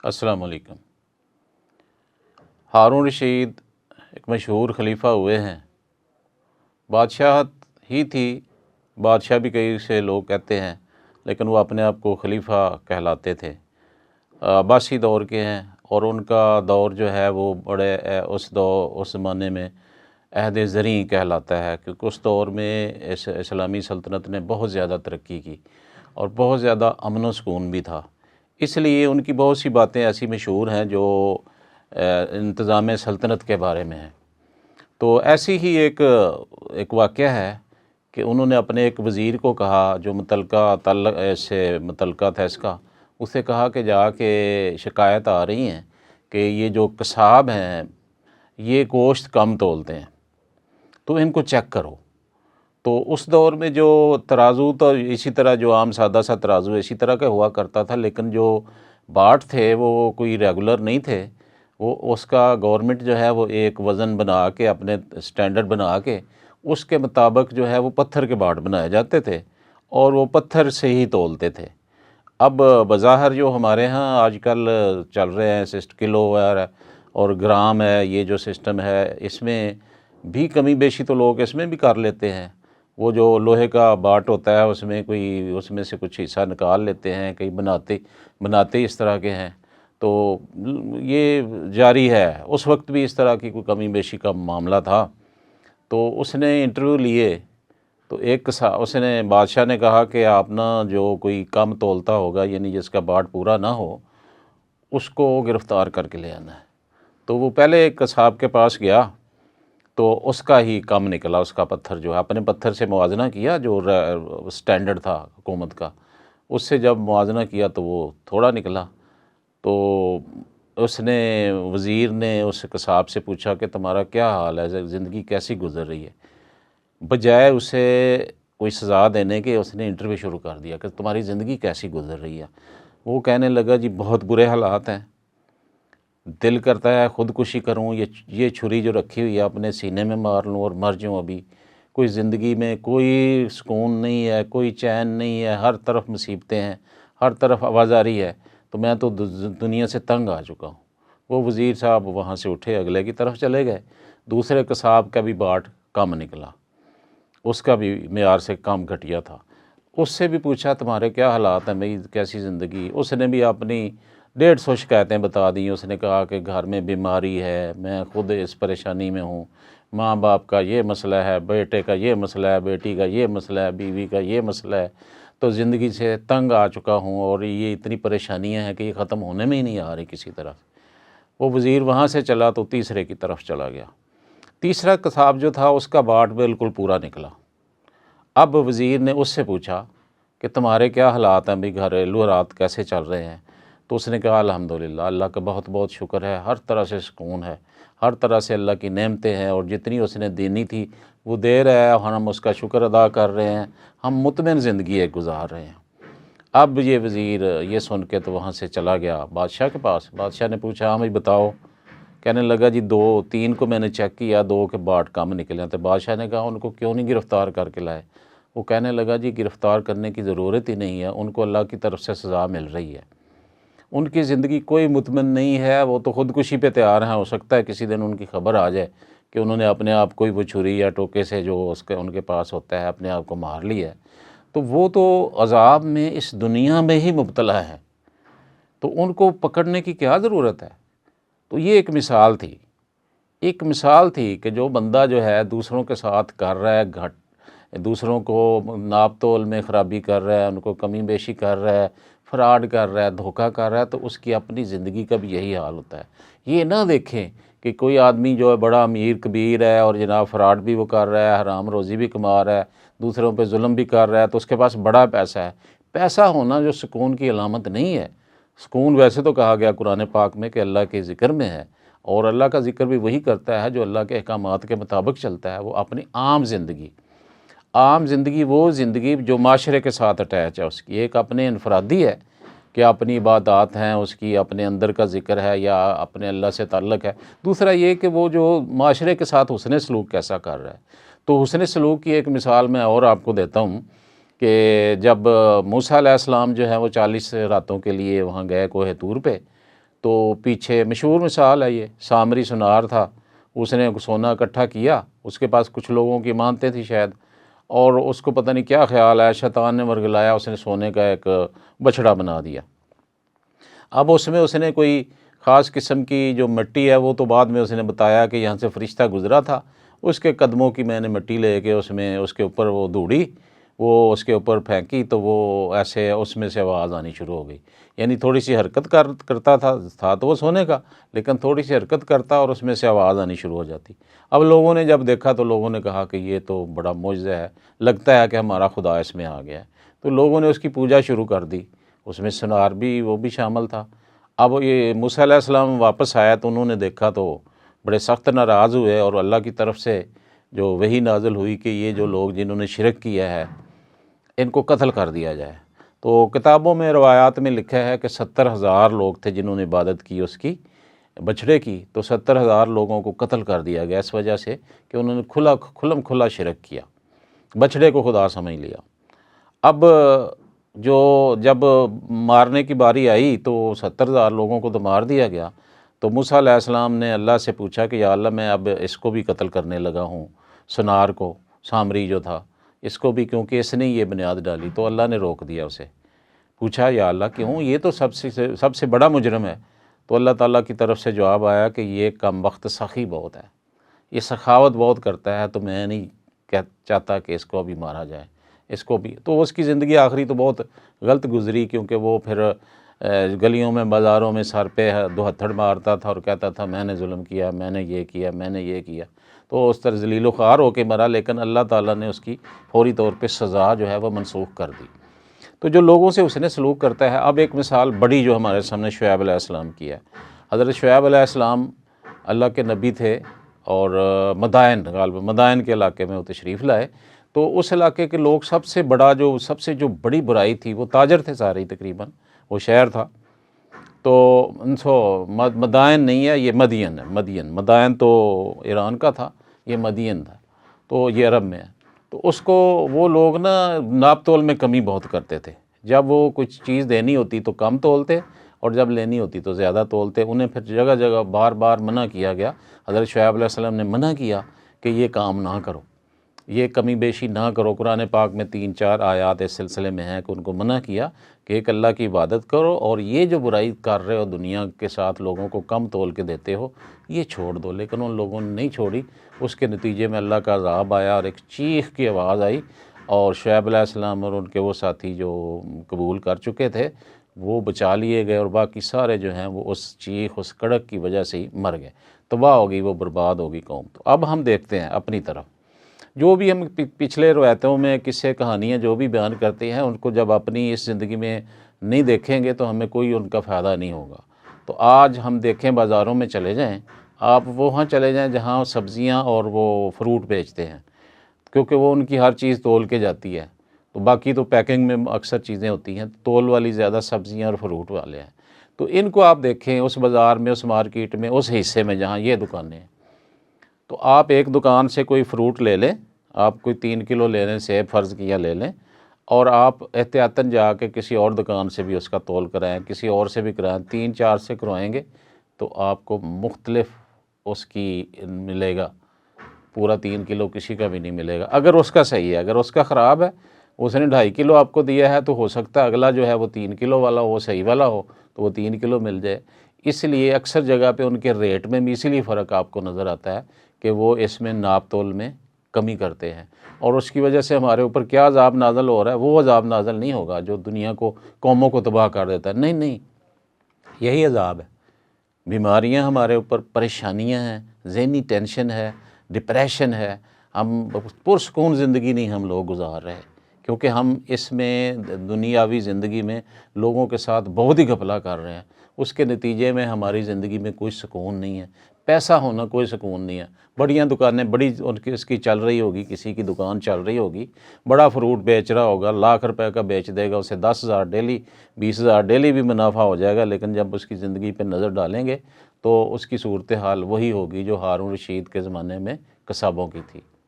السلام علیکم۔ ہارون رشید ایک مشہور خلیفہ ہوئے ہیں۔ بادشاہت ہی تھی، بادشاہ بھی کئی سے لوگ کہتے ہیں، لیکن وہ اپنے آپ کو خلیفہ کہلاتے تھے۔ عباسی دور کے ہیں، اور ان کا دور جو ہے وہ بڑے اس زمانے میں عہد زریں کہلاتا ہے، کیونکہ اس دور میں اسلامی سلطنت نے بہت زیادہ ترقی کی اور بہت زیادہ امن و سکون بھی تھا۔ اس لیے ان کی بہت سی باتیں ایسی مشہور ہیں جو انتظام سلطنت کے بارے میں ہیں۔ تو ایسی ہی ایک واقعہ ہے کہ انہوں نے اپنے ایک وزیر کو کہا جو متعلقہ تھا اس کا، اسے کہا کہ جا کے شکایت آ رہی ہیں کہ یہ جو قصاب ہیں یہ گوشت کم تولتے ہیں، تو ان کو چیک کرو۔ تو اس دور میں جو ترازو تو اسی طرح جو عام سادہ سا ترازو اسی طرح کا ہوا کرتا تھا، لیکن جو باٹ تھے وہ کوئی ریگولر نہیں تھے۔ وہ اس کا گورنمنٹ جو ہے وہ ایک وزن بنا کے اپنے سٹینڈرڈ بنا کے اس کے مطابق جو ہے وہ پتھر کے باٹ بنائے جاتے تھے اور وہ پتھر سے ہی تولتے تھے۔ اب بظاہر جو ہمارے ہاں آج کل چل رہے ہیں کلو اور گرام ہے، یہ جو سسٹم ہے اس میں بھی کمی بیشی تو لوگ اس میں بھی کر لیتے ہیں۔ وہ جو لوہے کا باٹ ہوتا ہے اس میں سے کچھ حصہ نکال لیتے ہیں، کئی بناتے اس طرح کے ہیں، تو یہ جاری ہے۔ اس وقت بھی اس طرح کی کوئی کمی بیشی کا معاملہ تھا۔ تو اس نے انٹرویو لیے، تو اس نے بادشاہ نے کہا کہ آپ نا جو کوئی کم تولتا ہوگا، یعنی جس کا باٹ پورا نہ ہو، اس کو گرفتار کر کے لے آنا ہے۔ تو وہ پہلے ایک قصاب کے پاس گیا، تو اس کا ہی کم نکلا، اس کا پتھر جو ہے اپنے پتھر سے موازنہ کیا جو سٹینڈرڈ تھا حکومت کا، اس سے جب موازنہ کیا تو وہ تھوڑا نکلا۔ تو اس نے وزیر نے اس قصاب سے پوچھا کہ تمہارا کیا حال ہے، زندگی کیسی گزر رہی ہے؟ بجائے اسے کوئی سزا دینے کے اس نے انٹرویو شروع کر دیا کہ تمہاری زندگی کیسی گزر رہی ہے۔ وہ کہنے لگا جی بہت برے حالات ہیں، دل کرتا ہے خودکشی کروں، یہ چھری جو رکھی ہوئی ہے اپنے سینے میں مار لوں اور مر جاؤں۔ ابھی کوئی زندگی میں کوئی سکون نہیں ہے، کوئی چین نہیں ہے، ہر طرف مصیبتیں ہیں، ہر طرف آوازاری ہے، تو میں تو دنیا سے تنگ آ چکا ہوں۔ وہ وزیر صاحب وہاں سے اٹھے، اگلے کی طرف چلے گئے۔ دوسرے قصاب کا بھی باٹ کم نکلا، اس کا بھی معیار سے کم گھٹیا تھا۔ اس سے بھی پوچھا تمہارے کیا حالات ہیں بھئی، کیسی زندگی؟ اس نے بھی اپنی 150 شکایتیں بتا دیں۔ اس نے کہا کہ گھر میں بیماری ہے، میں خود اس پریشانی میں ہوں، ماں باپ کا یہ مسئلہ ہے، بیٹے کا یہ مسئلہ ہے، بیٹی کا یہ مسئلہ ہے، بیوی کا یہ مسئلہ ہے، تو زندگی سے تنگ آ چکا ہوں اور یہ اتنی پریشانیاں ہیں کہ یہ ختم ہونے میں ہی نہیں آ رہی کسی طرح۔ وہ وزیر وہاں سے چلا تو تیسرے کی طرف چلا گیا۔ تیسرا قصاب جو تھا اس کا باٹ بالکل پورا نکلا۔ اب وزیر نے اس سے پوچھا کہ تمہارے کیا حالات ہیں بھی، گھریلو حالات کیسے چل رہے ہیں؟ تو اس نے کہا الحمدللہ، اللہ کا بہت بہت شکر ہے، ہر طرح سے سکون ہے، ہر طرح سے اللہ کی نعمتیں ہیں، اور جتنی اس نے دینی تھی وہ دے رہا ہے اور ہم اس کا شکر ادا کر رہے ہیں، ہم مطمئن زندگی ایک گزار رہے ہیں۔ اب یہ وزیر یہ سن کے تو وہاں سے چلا گیا بادشاہ کے پاس۔ بادشاہ نے پوچھا ہمیں بتاؤ۔ کہنے لگا جی 2-3 کو میں نے چیک کیا، 2 کے باٹ کم نکلے ہیں۔ تو بادشاہ نے کہا ان کو کیوں نہیں گرفتار کر کے لائے؟ وہ کہنے لگا جی گرفتار کرنے کی ضرورت ہی نہیں ہے، ان کو اللہ کی طرف سے سزا مل رہی ہے، ان کی زندگی کوئی مطمئن نہیں ہے، وہ تو خودکشی پہ تیار ہیں۔ ہو سکتا ہے کسی دن ان کی خبر آ جائے کہ انہوں نے اپنے آپ کو وہ چھری یا ٹوکے سے جو ان کے پاس ہوتا ہے اپنے آپ کو مار لیا ہے، تو وہ تو عذاب میں اس دنیا میں ہی مبتلا ہے، تو ان کو پکڑنے کی کیا ضرورت ہے؟ تو یہ ایک مثال تھی، کہ جو بندہ جو ہے دوسروں کے ساتھ کر رہا ہے دوسروں کو ناپ تول میں خرابی کر رہا ہے، ان کو کمی بیشی کر رہا ہے، فراڈ کر رہا ہے، دھوکہ کر رہا ہے، تو اس کی اپنی زندگی کا بھی یہی حال ہوتا ہے۔ یہ نہ دیکھیں کہ کوئی آدمی جو ہے بڑا امیر کبیر ہے اور جناب فراڈ بھی وہ کر رہا ہے، حرام روزی بھی کما رہا ہے، دوسروں پہ ظلم بھی کر رہا ہے، تو اس کے پاس بڑا پیسہ ہے۔ پیسہ ہونا جو سکون کی علامت نہیں ہے۔ سکون ویسے تو کہا گیا قرآن پاک میں کہ اللہ کے ذکر میں ہے، اور اللہ کا ذکر بھی وہی کرتا ہے جو اللہ کے احکامات کے مطابق چلتا ہے۔ وہ اپنی عام زندگی وہ زندگی جو معاشرے کے ساتھ اٹیچ ہے، اس کی ایک اپنے انفرادی ہے کہ اپنی عبادات ہیں، اس کی اپنے اندر کا ذکر ہے یا اپنے اللہ سے تعلق ہے۔ دوسرا یہ کہ وہ جو معاشرے کے ساتھ حسن سلوک کیسا کر رہا ہے۔ تو حسن سلوک کی ایک مثال میں اور آپ کو دیتا ہوں کہ جب موسیٰ علیہ السلام جو ہے وہ 40 راتوں کے لیے وہاں گئے کوہ طور پہ، تو پیچھے مشہور مثال ہے یہ، سامری سنار تھا، اس نے سونا اکٹھا کیا، اس کے پاس کچھ لوگوں کی مانتے تھی شاید، اور اس کو پتہ نہیں کیا خیال آیا، شیطان نے ورگلایا، اس نے سونے کا ایک بچھڑا بنا دیا۔ اب اس نے کوئی خاص قسم کی جو مٹی ہے، وہ تو بعد میں اس نے بتایا کہ یہاں سے فرشتہ گزرا تھا، اس کے قدموں کی میں نے مٹی لے کے اس کے اوپر وہ دھوڑی، وہ اس کے اوپر پھینکی، تو وہ ایسے اس میں سے آواز آنی شروع ہو گئی، یعنی تھوڑی سی حرکت کرتا تھا تو وہ سونے کا، لیکن تھوڑی سی حرکت کرتا اور اس میں سے آواز آنی شروع ہو جاتی۔ اب لوگوں نے جب دیکھا تو لوگوں نے کہا کہ یہ تو بڑا معجزہ ہے، لگتا ہے کہ ہمارا خدا اس میں آ گیا ہے، تو لوگوں نے اس کی پوجا شروع کر دی، اس میں سنار بھی وہ بھی شامل تھا۔ اب یہ موسیٰ علیہ السلام واپس آیا تو انہوں نے دیکھا تو بڑے سخت ناراض ہوئے، اور اللہ کی طرف سے جو وحی نازل ہوئی کہ یہ جو لوگ جنہوں نے شرک کیا ہے ان کو قتل کر دیا جائے۔ تو کتابوں میں روایات میں لکھا ہے کہ 70,000 لوگ تھے جنہوں نے عبادت کی اس کی بچھڑے کی، تو 70,000 لوگوں کو قتل کر دیا گیا اس وجہ سے کہ انہوں نے کھلا شرک کیا، بچھڑے کو خدا سمجھ لیا۔ اب جب مارنے کی باری آئی تو 70,000 لوگوں کو تو مار دیا گیا، تو موسیٰ علیہ السلام نے اللہ سے پوچھا کہ یا اللہ میں اب اس کو بھی قتل کرنے لگا ہوں، سنار کو، سامری جو تھا اس کو بھی، کیونکہ اس نے یہ بنیاد ڈالی، تو اللہ نے روک دیا اسے۔ پوچھا یا اللہ کیوں، یہ تو سب سے بڑا مجرم ہے، تو اللہ تعالیٰ کی طرف سے جواب آیا کہ یہ کم وقت سخی بہت ہے، یہ سخاوت بہت کرتا ہے، تو میں نہیں چاہتا کہ اس کو ابھی مارا جائے، اس کو بھی۔ تو اس کی زندگی آخری تو بہت غلط گزری، کیونکہ وہ پھر گلیوں میں بازاروں میں سر پہ دو ہتھڑ مارتا تھا اور کہتا تھا میں نے ظلم کیا، میں نے یہ کیا، میں نے یہ کیا، تو اس طرح ذلیل و خوار ہو کے مرا، لیکن اللہ تعالیٰ نے اس کی فوری طور پہ سزا جو ہے وہ منسوخ کر دی۔ تو جو لوگوں سے اس نے سلوک کرتا ہے، اب ایک مثال بڑی جو ہمارے سامنے شعیب علیہ السلام کی ہے۔ حضرت شعیب علیہ السلام اللہ کے نبی تھے، اور مدائن کے علاقے میں وہ تشریف لائے، تو اس علاقے کے لوگ سب سے بڑی برائی تھی، وہ تاجر تھے سارے تقریباً، وہ شہر تھا، تو مدائن نہیں ہے، یہ مدین ہے، مدائن تو ایران کا تھا، یہ مدین تھا، تو یہ عرب میں ہے۔ تو اس کو وہ لوگ ناپ تول میں کمی بہت کرتے تھے، جب وہ کچھ چیز دینی ہوتی تو کم تولتے، اور جب لینی ہوتی تو زیادہ تولتے۔ انہیں پھر جگہ جگہ بار بار منع کیا گیا، حضرت شعیب علیہ السلام نے منع کیا کہ یہ کام نہ کرو، یہ کمی بیشی نہ کرو۔ قرآن پاک میں 3-4 آیات اس سلسلے میں ہیں کہ ان کو منع کیا کہ ایک اللہ کی عبادت کرو، اور یہ جو برائی کر رہے ہو دنیا کے ساتھ لوگوں کو کم تول کے دیتے ہو، یہ چھوڑ دو۔ لیکن ان لوگوں نے نہیں چھوڑی، اس کے نتیجے میں اللہ کا عذاب آیا، اور ایک چیخ کی آواز آئی، اور شعیب علیہ السلام اور ان کے وہ ساتھی جو قبول کر چکے تھے وہ بچا لیے گئے، اور باقی سارے جو ہیں وہ اس چیخ، اس کڑک کی وجہ سے ہی مر گئے، تباہ ہو گئی، وہ برباد ہو گئی قوم۔ تو اب ہم دیکھتے ہیں اپنی طرف، جو بھی ہم پچھلے روایتوں میں قصے کہانیاں جو بھی بیان کرتے ہیں، ان کو جب اپنی اس زندگی میں نہیں دیکھیں گے تو ہمیں کوئی ان کا فائدہ نہیں ہوگا۔ تو آج ہم دیکھیں، بازاروں میں چلے جائیں، آپ وہاں چلے جائیں جہاں سبزیاں اور وہ فروٹ بیچتے ہیں، کیونکہ وہ ان کی ہر چیز تول کے جاتی ہے، تو باقی تو پیکنگ میں اکثر چیزیں ہوتی ہیں، تول والی زیادہ سبزیاں اور فروٹ والے ہیں۔ تو ان کو آپ دیکھیں اس بازار میں، اس مارکیٹ میں، اس حصے میں جہاں یہ دکانیں ہیں، تو آپ ایک دکان سے کوئی فروٹ لے لیں، آپ کوئی 3 کلو لے لیں، سیب فرض کیا لے لیں، اور آپ احتیاطاً جا کے کسی اور دکان سے بھی اس کا تول کرائیں، کسی اور سے بھی کرائیں، 3-4 سے کروائیں گے تو آپ کو مختلف اس کی ملے گا، پورا 3 کلو کسی کا بھی نہیں ملے گا، اگر اس کا صحیح ہے۔ اگر اس کا خراب ہے، اس نے 2.5 کلو آپ کو دیا ہے، تو ہو سکتا ہے اگلا جو ہے وہ 3 کلو والا ہو، صحیح والا ہو، تو وہ 3 کلو مل جائے۔ اس لیے اکثر جگہ پہ ان کے ریٹ میں بھی اسی لیے فرق آپ کو نظر آتا ہے کہ وہ اس میں ناپ تول میں کمی کرتے ہیں، اور اس کی وجہ سے ہمارے اوپر کیا عذاب نازل ہو رہا ہے، وہ عذاب نازل نہیں ہوگا جو دنیا کو، قوموں کو تباہ کر دیتا ہے، نہیں، یہی عذاب ہے۔ بیماریاں ہمارے اوپر، پریشانیاں ہیں، ذہنی ٹینشن ہے، ڈپریشن ہے، ہم پرسکون زندگی نہیں ہم لوگ گزار رہے، کیونکہ ہم اس میں دنیاوی زندگی میں لوگوں کے ساتھ بہت ہی گھپلا کر رہے ہیں، اس کے نتیجے میں ہماری زندگی میں کوئی سکون نہیں ہے، پیسہ ہونا کوئی سکون نہیں ہے۔ بڑیاں دکانیں، بڑی اس کی چل رہی ہوگی، کسی کی دکان چل رہی ہوگی، بڑا فروٹ بیچ رہا ہوگا، لاکھ روپے کا بیچ دے گا، اسے 10,000 ڈیلی، 20,000 ڈیلی بھی منافع ہو جائے گا، لیکن جب اس کی زندگی پہ نظر ڈالیں گے تو اس کی صورتحال وہی ہوگی جو ہارون رشید کے زمانے میں قصابوں کی تھی۔